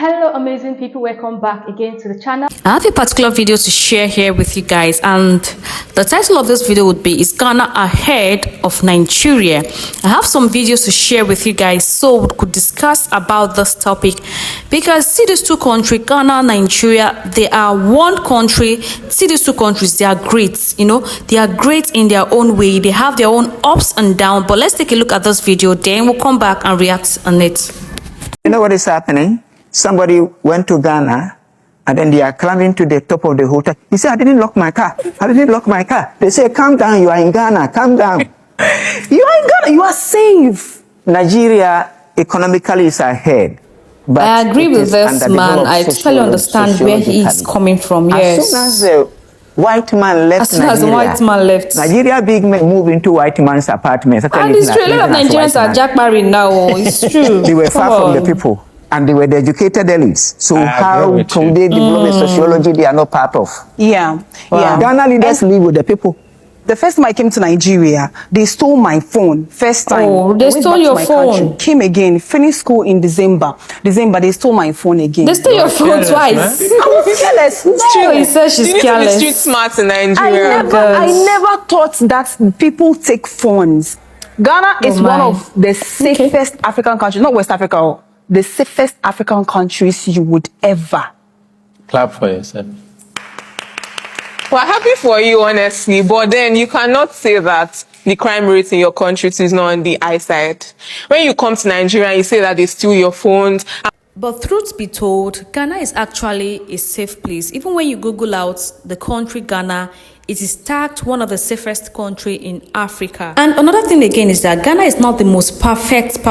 Hello amazing people, welcome back again to the channel. I have a particular video to share here with you guys, and the title of this video would be, is Ghana ahead of Nigeria? I have some videos to share with you guys so we could discuss about this topic, because see these two countries, Ghana, Nigeria, they are one country. See these two countries, they are great, they are great in their own way. They have their own ups and downs, but let's take a look at this video, then we'll come back and react on it. You know what is happening? Somebody went to Ghana and then they are climbing to the top of the hotel. He said, I didn't lock my car. I didn't lock my car. They say, calm down, you are in Ghana, calm down. You are in Ghana, you are safe. Nigeria economically is ahead. But I agree with this man. I totally understand where he is coming from. Yes. As soon as the white man left Nigeria big men move into white man's apartments. And it's true, a lot of Nigerians are jackmarried now. It's true. They were far from the people. And they were the educated elites. So how can they develop a sociology they are not part of? Yeah. Ghana leaders live with the people. The first time I came to Nigeria, they stole my phone. First time. Oh, they stole your phone. Country, came again, finished school in December, they stole my phone again. They stole your phone twice. I was careless. No, he says she's careless. Street smart in Nigeria. I never thought that people take phones. Ghana is one of the safest African countries, not West Africa, the safest African countries you would ever. Clap for yourself. We're happy for you, honestly, but then you cannot say that the crime rate in your country is not on the high side. When you come to Nigeria, you say that they steal your phones. But truth be told, Ghana is actually a safe place. Even when you Google out the country Ghana, it is tagged one of the safest country in Africa. And another thing again is that Ghana is not the most perfect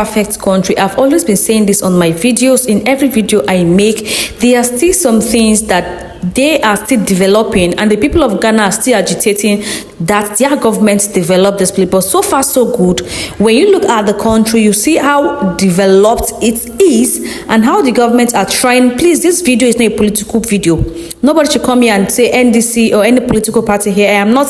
country. I've always been saying this on my videos. In every video I make, there are still some things that they are still developing, and the people of Ghana are still agitating that their government develop this place. But so far so good. When you look at the country, you see how developed it is and how the government are trying. Please, this video is not a political video. Nobody should come here and say NDC or any political party here. I am not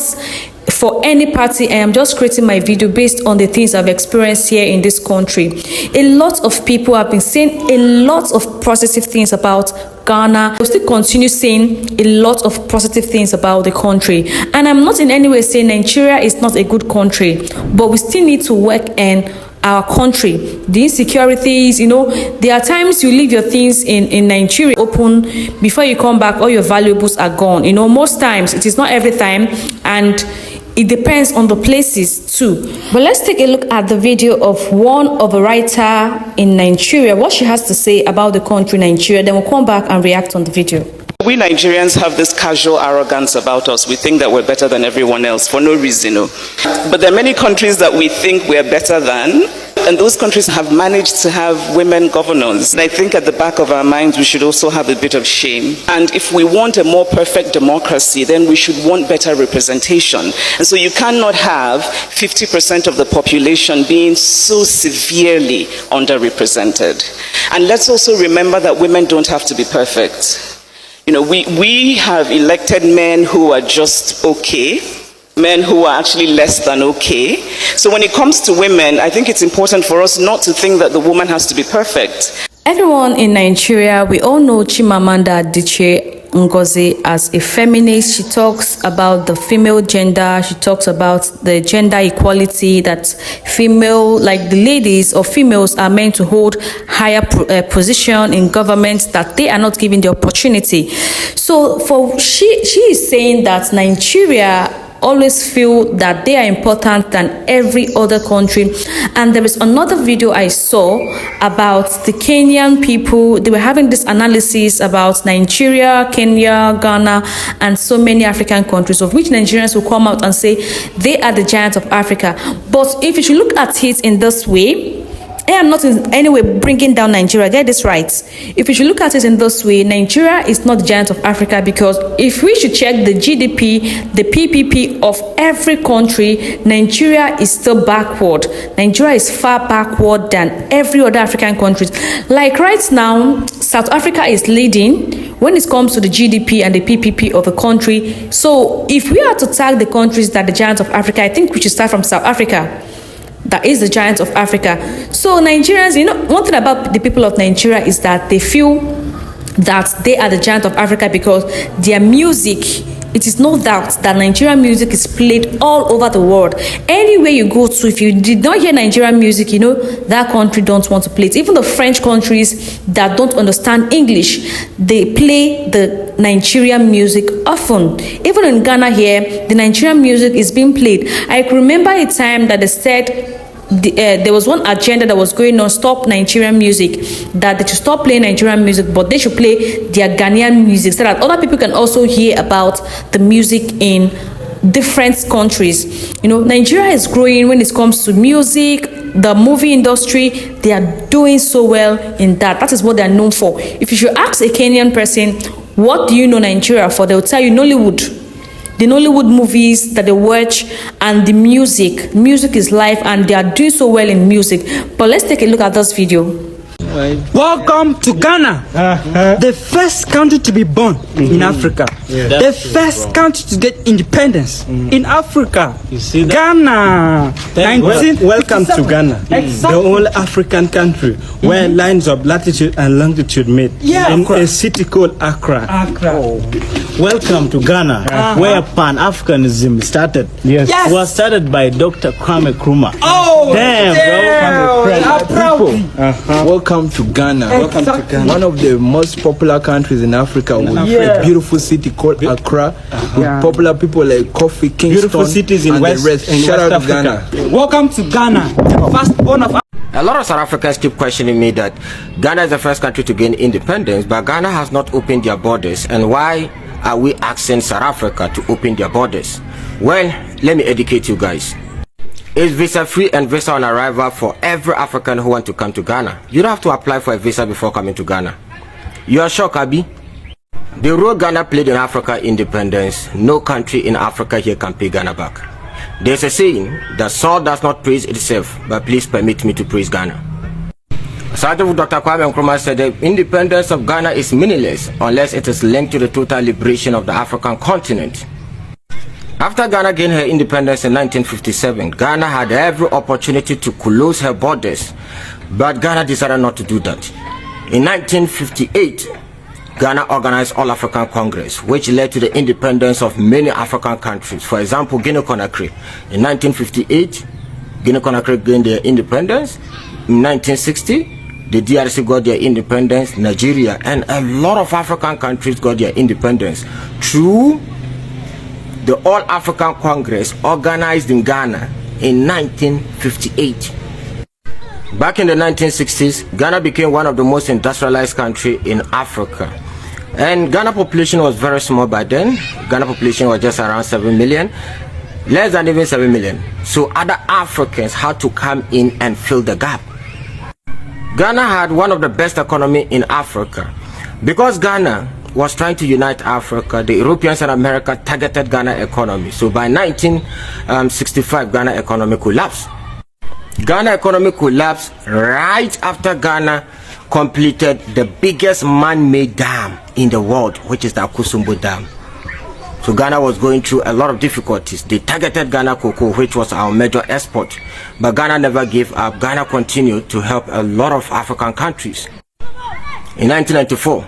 for any party. I am just creating my video based on the things I've experienced here in this country. A lot of people have been saying a lot of positive things about Ghana. We'll still continue saying a lot of positive things about the country. And I'm not in any way saying Nigeria is not a good country, but we still need to work in our country. The insecurities, there are times you leave your things in Nigeria open, before you come back all your valuables are gone. Most times, it is not every time, and it depends on the places too. But let's take a look at the video of one of a writer in Nigeria, what she has to say about the country Nigeria. Then we'll come back and react on the video. We Nigerians have this casual arrogance about us. We think that we're better than everyone else for no reason. But there are many countries that we think we're better than, and those countries have managed to have women governors. And I think at the back of our minds, we should also have a bit of shame. And if we want a more perfect democracy, then we should want better representation. And so you cannot have 50% of the population being so severely underrepresented. And let's also remember that women don't have to be perfect. We have elected men who are just okay, men who are actually less than okay. So when it comes to women, I think it's important for us not to think that the woman has to be perfect. Everyone in Nigeria, we all know Chimamanda Adichie Ngozi as a feminist. She talks about the female gender. She talks about the gender equality, that female, like the ladies or females, are meant to hold higher position in government, that they are not given the opportunity. So she is saying that Nigeria always feel that they are important than every other country. And there is another video I saw about the Kenyan people. They were having this analysis about Nigeria, Kenya, Ghana, and so many African countries, of which Nigerians will come out and say they are the giants of Africa. But if you should look at it in this way, I am not in any way bringing down Nigeria. Get this right. If you should look at it in this way, Nigeria is not the giant of Africa, because if we should check the GDP, the PPP of every country, Nigeria is still backward. Nigeria is far backward than every other African country. Like right now, South Africa is leading when it comes to the GDP and the PPP of a country. So if we are to tag the countries that are the giants of Africa, I think we should start from South Africa. that is the giant of Africa. So Nigerians, one thing about the people of Nigeria is that they feel that they are the giant of Africa because their music, it is no doubt that Nigerian music is played all over the world. Anywhere you go to, if you did not hear Nigerian music, you know that country don't want to play it. Even the French countries that don't understand English, they play the Nigerian music often. Even in Ghana here, the Nigerian music is being played. I remember a time that they said there was one agenda that was going on, stop Nigerian music, that they should stop playing Nigerian music, but they should play their Ghanaian music so that other people can also hear about the music in different countries. You know, Nigeria is growing when it comes to music, the movie industry. They are doing so well in that. That is what they are known for. If you should ask a Kenyan person, what do you know Nigeria for? They will tell you Nollywood. The Nollywood movies that they watch and the music. Music is life and they are doing so well in music. But let's take a look at this video. Welcome to Ghana, the first country to be born in Africa, the first country to get independence in Africa. You see that? Ghana. Welcome to Ghana, the only African country where lines of latitude and longitude meet in a city called Accra. Welcome to Ghana, where Pan-Africanism started. Yes. It was started by Dr. Kwame Nkrumah. Oh, damn, bro. Welcome to Ghana. Welcome to Ghana. One of the most popular countries in Africa with a beautiful city called Accra, with popular people like Kofi Kingston. Beautiful cities in West Africa. Welcome to Ghana, firstborn of A lot of South Africans keep questioning me that Ghana is the first country to gain independence, but Ghana has not opened their borders. And why are we asking South Africa to open their borders? Well, let me educate you guys. It's visa free and visa on arrival for every African who wants to come to Ghana. You don't have to apply for a visa before coming to Ghana. You are shocked, Abi? The role Ghana played in Africa independence, no country in Africa here can pay Ghana back. There's a saying that salt does not praise itself, but please permit me to praise Ghana. Sergeant Dr. Kwame Nkrumah said the independence of Ghana is meaningless unless it is linked to the total liberation of the African continent. After Ghana gained her independence in 1957, Ghana had every opportunity to close her borders, but Ghana decided not to do that. In 1958, Ghana organized All African Congress, which led to the independence of many African countries. For example, Guinea-Conakry. In 1958, Guinea-Conakry gained their independence. In 1960, the DRC got their independence, Nigeria, and a lot of African countries got their independence through the All African Congress organized in Ghana in 1958. Back in the 1960s, Ghana became one of the most industrialized countries in Africa. And Ghana population was very small by then. Ghana population was just around 7 million, less than even 7 million. So other Africans had to come in and fill the gap. Ghana had one of the best economy in Africa. Because Ghana was trying to unite Africa, the Europeans and America targeted Ghana economy. So by 1965, Ghana economy collapsed. Ghana economy collapsed right after Ghana completed the biggest man-made dam in the world, which is the Akusumbu Dam. So Ghana was going through a lot of difficulties. They targeted Ghana cocoa, which was our major export. But Ghana never gave up. Ghana continued to help a lot of African countries. In 1994,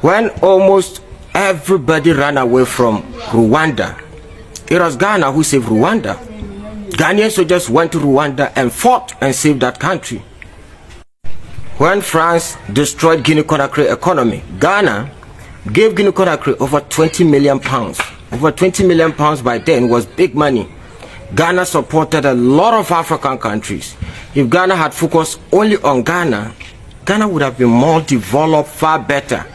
when almost everybody ran away from Rwanda, it was Ghana who saved Rwanda. Ghanaian soldiers went to Rwanda and fought and saved that country. When France destroyed Guinea-Conakry economy, Ghana gave Guinea-Conakry over 20 million pounds. Over 20 million pounds by then was big money. Ghana supported a lot of African countries. If Ghana had focused only on Ghana, Ghana would have been more developed, far better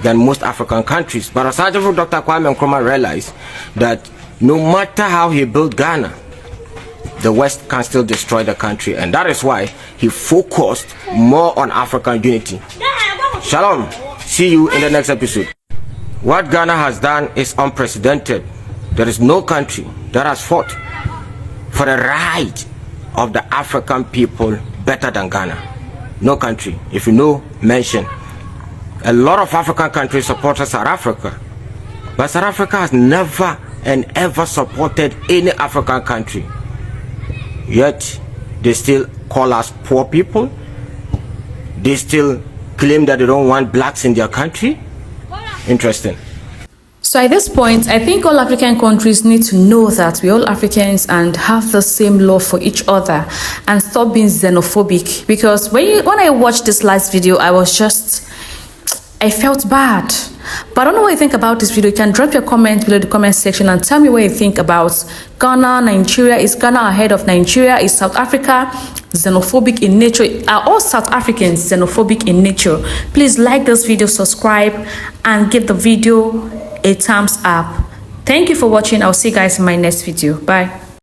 than most African countries. But as Dr. Kwame Nkrumah realized that no matter how he built Ghana, the West can still destroy the country, and that is why he focused more on African unity. Shalom. See you in the next episode. What Ghana has done is unprecedented. There is no country that has fought for the right of the African people better than Ghana. No country. If you know, mention. A lot of African countries supported South Africa, but South Africa has never and ever supported any African country. Yet they still call us poor people. They still claim that they don't want blacks in their country. Interesting. So at this point, I think all African countries need to know that we're all Africans and have the same love for each other and stop being xenophobic. Because when I watched this last video, I felt bad. But I don't know what you think about this video. You can drop your comment below the comment section and tell me what you think about Ghana, Nigeria. Is Ghana ahead of Nigeria? Is South Africa xenophobic in nature? Are all South Africans xenophobic in nature? Please like this video, subscribe, and give the video a thumbs up. Thank you for watching. I'll see you guys in my next video. Bye.